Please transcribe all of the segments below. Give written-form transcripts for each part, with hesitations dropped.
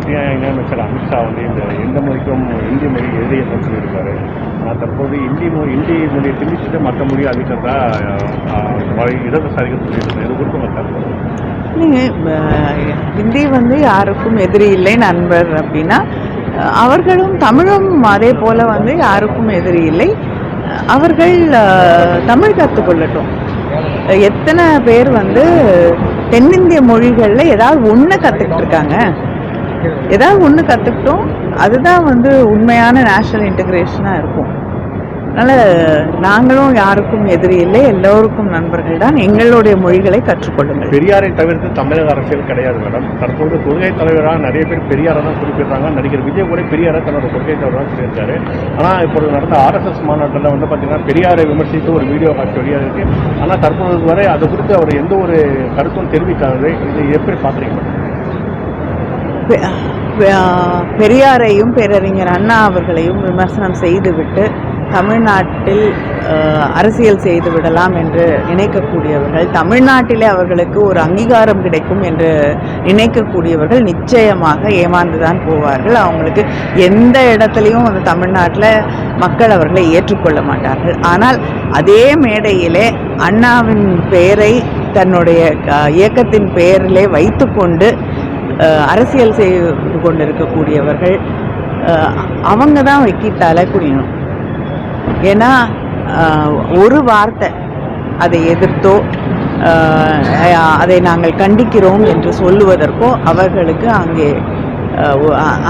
மத்திய இணையமைச்சர் அமித்ஷா வந்து இந்த எந்த மொழிக்கும் இந்தி மொழி எதிரியன்னு சொல்லியிருக்காரு. ஆனால் தற்போது இந்தி மொழியை திணிச்சுட்டு மற்ற மொழியை அறிவிக்கிறதா இடதுசாரிகள் சொல்லியிருக்காங்க. இது கொடுக்க சார். ஹிந்தி வந்து யாருக்கும் எதிரி இல்லை நண்பர் அப்படின்னா, அவர்களும் தமிழும் அதே போல் வந்து யாருக்கும் எதிரி இல்லை. அவர்கள் தமிழ் கற்றுக்கொள்ளட்டும். எத்தனை பேர் வந்து தென்னிந்திய மொழிகளில் ஏதாவது ஒன்று கற்றுக்கிட்டு இருக்காங்க. ஏதாவது ஒன்று கற்றுக்கிட்டோம், அதுதான் வந்து உண்மையான நேஷ்னல் இன்டகிரேஷனாக இருக்கும். அதனால் நாங்களும் யாருக்கும் எதிரி இல்லை, எல்லோருக்கும் நண்பர்கள் தான். எங்களுடைய மொழிகளை கற்றுக்கொள்ளுங்கள். பெரியாரை தவிர்த்து தமிழக அரசியல் கிடையாது மேடம். தற்போது கொள்கை தலைவராக நிறைய பேர் பெரியாரை தான் குறிப்பிடுறாங்க. நடிகர் விஜய் கூட பெரியாரை தன்னோட கொள்கை தலைவராக சொல்லியிருக்காரு. ஆனால் இப்போது நடந்த RSS மாநாட்டில் வந்து பார்த்தீங்கன்னா பெரியாரை விமர்சித்து ஒரு வீடியோ காட்சி வெளியாக இருக்குது. ஆனால் தற்போது வரை அது குறித்து அவர் எந்த ஒரு கருத்தும் தெரிவிக்காது. இது எப்படி பார்க்குறீங்க? பெரியாரையும் பேரறிஞர் அண்ணா அவர்களையும் விமர்சனம் செய்துவிட்டு தமிழ்நாட்டில் அரசியல் செய்து விடலாம் என்று நினைக்கக்கூடியவர்கள், தமிழ்நாட்டிலே அவர்களுக்கு ஒரு அங்கீகாரம் கிடைக்கும் என்று நினைக்கக்கூடியவர்கள் நிச்சயமாக ஏமாந்துதான் போவார்கள். அவங்களுக்கு எந்த இடத்துலையும் வந்து தமிழ்நாட்டில் மக்கள் அவர்களை ஏற்றுக்கொள்ள மாட்டார்கள். ஆனால் அதே மேடையிலே அண்ணாவின் பெயரை தன்னுடைய இயக்கத்தின் பெயரிலே வைத்துக்கொண்டு அரசியல் செய்து கொண்டிருக்கக்கூடியவர்கள் அவங்க தான் வைக்கிட்டால குனியணும். ஏன்னா ஒரு வார்த்தை அதை எதிர்த்தோ அதை நாங்கள் கண்டிக்கிறோம் என்று சொல்லுவதற்கோ அவர்களுக்கு அங்கே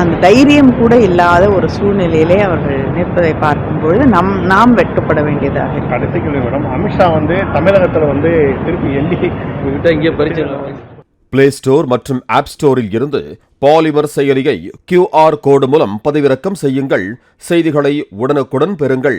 அந்த தைரியம் கூட இல்லாத ஒரு சூழ்நிலையிலே அவர்கள் நிற்பதை பார்க்கும்பொழுது நாம் வெட்கப்பட வேண்டியதாக. கடைசி கேள்வி மேடம், அமித்ஷா வந்து தமிழகத்தில் வந்து திருப்பி இங்கே பரிச்சை பிளே ஸ்டோர் மற்றும் ஆப் ஸ்டோரில் இருந்து பாலிமர் செயலியை QR கோடு மூலம் பதிவிறக்கம் செய்யுங்கள். செய்திகளை உடனுக்குடன் பெறுங்கள்.